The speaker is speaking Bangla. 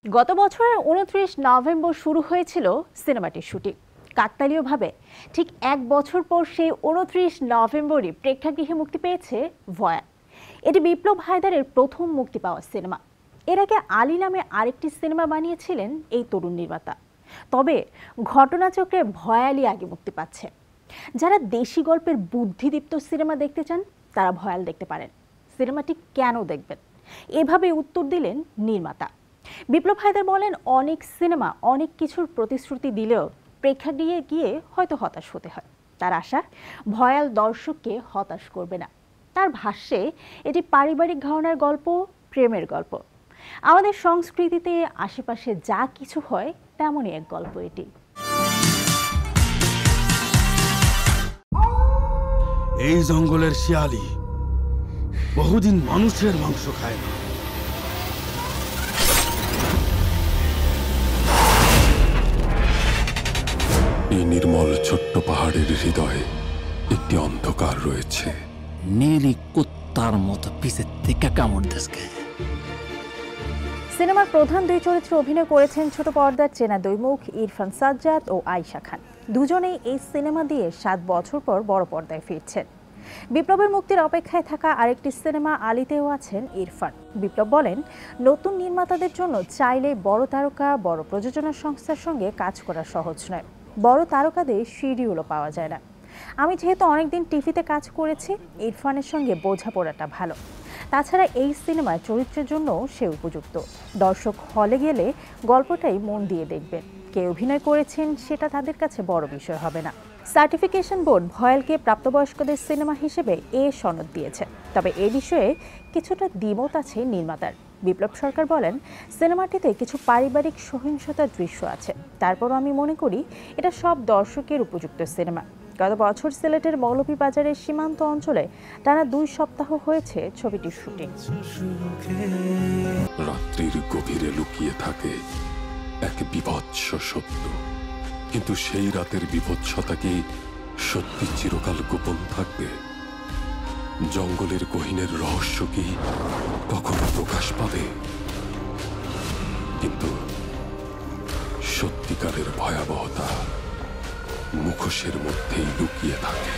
গত বছরের ২৯ নভেম্বর শুরু হয়েছিল সিনেমাটির শুটিং। কাকতালীয়ভাবে ঠিক এক বছর পর সেই ২৯ নভেম্বরই প্রেক্ষাগৃহে মুক্তি পেয়েছে ভয়াল। এটি বিপ্লব হায়দারের প্রথম মুক্তি পাওয়া সিনেমা। এর আগে আলী নামে আরেকটি সিনেমা বানিয়েছিলেন এই তরুণ নির্মাতা। তবে ঘটনাচক্রে ভয়ালই আগে মুক্তি পাচ্ছে। যারা দেশি গল্পের বুদ্ধিদীপ্ত সিনেমা দেখতে চান তারা ভয়াল দেখতে পারেন। সিনেমাটি কেন দেখবেন, এভাবে উত্তর দিলেন নির্মাতা। বিপ্লব হায়দার বলেন, অনেক সিনেমা অনেক কিছুর প্রতিশ্রুতি দিলেও প্রেক্ষাগৃহে গিয়ে হয়তো হতাশ হতে হয়। তার আশা, ভয়াল দর্শককে হতাশ করবে না। তার ভাষ্যে, এটি পারিবারিক ঘটনার গল্প, প্রেমের গল্প। আমাদের সংস্কৃতিতে আশেপাশে যা কিছু হয় তেমনই এক গল্প এটি। এই জঙ্গলের শিয়ালি বহুদিন মানুষের মাংস খায় না। এই নির্মল ছোট্ট পাহাড়ের হৃদয়ে একটি অন্ধকার রয়েছে। নীলি কুত্তার মতো পিছের থেকে কামড় দেশকে। সিনেমার প্রধান দুই চরিত্রে অভিনয় করেছেন ছোট পর্দার চেনা দুই মুখ ইরফান সাজ্জাদ ও আয়েশা খান। দুজনেই এই সিনেমা দিয়ে ৭ বছর পর বড় পর্দায় ফিরছেন। বিপ্লবের মুক্তির অপেক্ষায় থাকা আরেকটি সিনেমা আলীতেও আছেন ইরফান। বিপ্লব বলেন, নতুন নির্মাতাদের জন্য চাইলে বড় তারকা, বড় প্রযোজনা সংস্থার সঙ্গে কাজ করা সহজ নয়। বড় তারকাদের শিডিউলও পাওয়া যায় না। আমি যেহেতু অনেকদিন টিভিতে কাজ করেছি, ইরফানের সঙ্গে বোঝাপড়াটা ভালো। তাছাড়া এই সিনেমার চরিত্রের জন্য সে উপযুক্ত। দর্শক হলে গেলে গল্পটাই মন দিয়ে দেখবেন। কে অভিনয় করেছেন সেটা তাদের কাছে বড় বিষয় হবে না। সার্টিফিকেশন বোর্ড ভয়ালকে প্রাপ্তবয়স্কদের সিনেমা হিসেবে সনদ দিয়েছে। তবে এ বিষয়ে কিছুটা দ্বিমত আছে নির্মাতার। বিপ্লব সরকার বলেন, সিনেমাটিতে কিছু পারিবারিক সহিংসতার দৃশ্য আছে। তারপরও আমি মনে করি এটা সব দর্শকের উপযুক্ত সিনেমা। গত বছর সিলেটের মৌলভীবাজারের সীমান্ত অঞ্চলে টানা ২ সপ্তাহ হয়েছে ছবিটির শুটিং। রাত্রির গভীরে লুকিয়ে থাকে এক বিভৎস সত্য, কিন্তু সেই রাতের বিভৎসতা কি সত্যি চিরকাল গোপন থাকবে? জঙ্গলের গহীনের রহস্য কি কখনো প্রকাশ পাবে? কিন্তু সত্যিকারের ভয়াবহতা মুখোশের মধ্যেই লুকিয়ে থাকে।